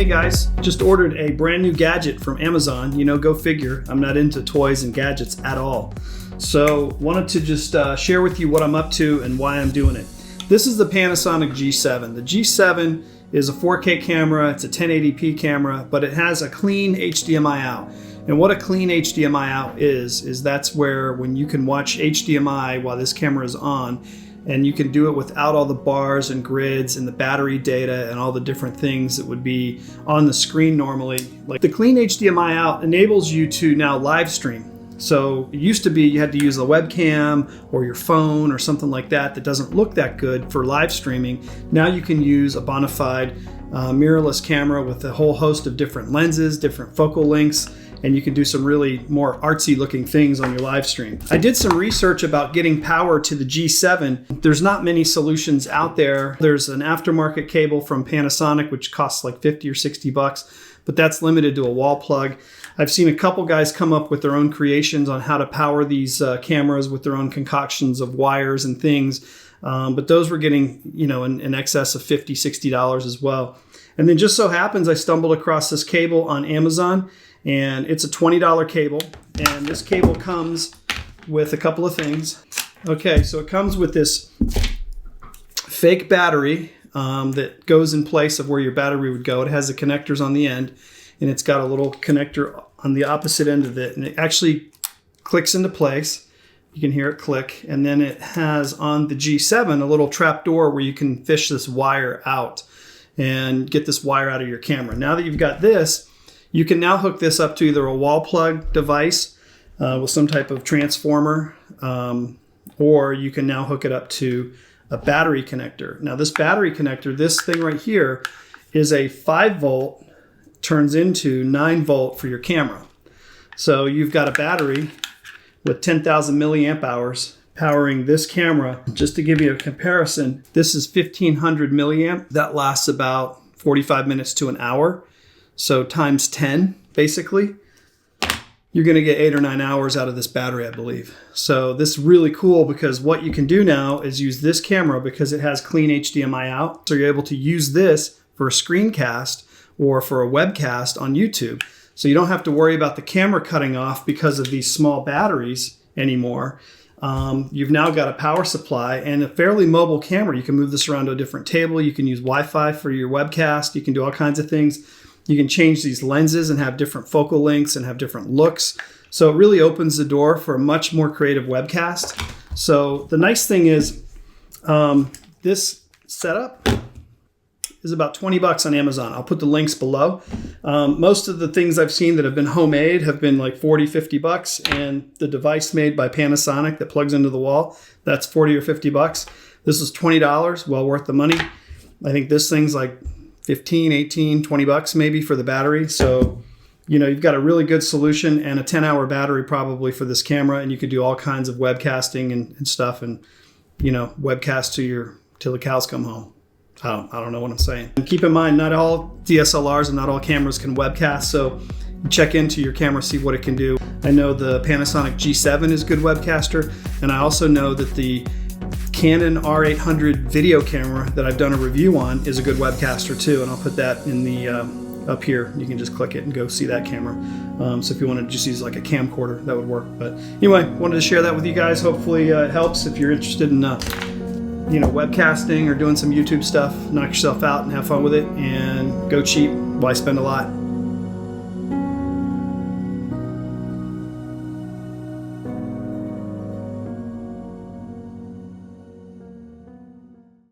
guys, just ordered a brand new gadget from Amazon. You know, go figure. I'm not into toys and gadgets at all. So wanted to just share with you what I'm up to and why I'm doing it. This is the Panasonic G7. The G7 is a 4K camera, it's a 1080p camera, but it has a clean HDMI out. And what a clean HDMI out is that's where when you can watch HDMI while this camera is on, and you can do it without all the bars and grids and the battery data and all the different things that would be on the screen normally. Like the clean HDMI out enables you to now live stream. So it used to be you had to use a webcam or your phone or something like that that doesn't look that good for live streaming. Now you can use a bona fide mirrorless camera with a whole host of different lenses, different focal lengths, and you can do some really more artsy looking things on your live stream. I did some research about getting power to the G7. There's not many solutions out there. There's an aftermarket cable from Panasonic, which costs like 50 or 60 bucks, but that's limited to a wall plug. I've seen a couple guys come up with their own creations on how to power these cameras with their own concoctions of wires and things, but those were getting, you know, in excess of $50, $60 as well. And then just so happens I stumbled across this cable on Amazon, and it's a $20 cable, and this cable comes with a couple of things. Okay, so it comes with this fake battery that goes in place of where your battery would go. It has the connectors on the end, and it's got a little connector on the opposite end of it, and it actually clicks into place. You can hear it click, and then it has on the G7 a little trap door where you can fish this wire out and get this wire out of your camera. Now that you've got this, you can now hook this up to either a wall plug device with some type of transformer, or you can now hook it up to a battery connector. Now this battery connector, this thing right here, is a 5 volt turns into 9 volt for your camera. So you've got a battery with 10,000 milliamp hours powering this camera. Just to give you a comparison, this is 1500 milliamp. That lasts about 45 minutes to an hour. So times 10, basically, you're going to get 8 or 9 hours out of this battery, I believe. So this is really cool because what you can do now is use this camera because it has clean HDMI out. So you're able to use this for a screencast or for a webcast on YouTube. So you don't have to worry about the camera cutting off because of these small batteries anymore. You've now got a power supply and a fairly mobile camera. You can move this around to a different table. You can use Wi-Fi for your webcast. You can do all kinds of things. You can change these lenses and have different focal lengths and have different looks. So it really opens the door for a much more creative webcast. So the nice thing is this setup is about 20 bucks on Amazon. I'll put the links below. Most of the things I've seen that have been homemade have been like 40, 50 bucks. And the device made by Panasonic that plugs into the wall, that's 40 or 50 bucks. This is $20, well worth the money. I think this thing's like 15, 18, 20 bucks maybe for the battery. So, you know, you've got a really good solution and a 10-hour battery probably for this camera, and you could do all kinds of webcasting and stuff, and, you know, webcast till the cows come home. I don't know what I'm saying. And keep in mind, not all DSLRs and not all cameras can webcast, so check into your camera, see what it can do. I know the Panasonic G7 is a good webcaster, and I also know that the Canon R800 video camera that I've done a review on is a good webcaster too, and I'll put that in the up here. You can just click it and go see that camera. So if you want to just use like a camcorder, that would work. But anyway, wanted to share that with you guys. Hopefully it helps if you're interested in you know, webcasting or doing some YouTube stuff. Knock yourself out and have fun with it, and go cheap. Why spend a lot?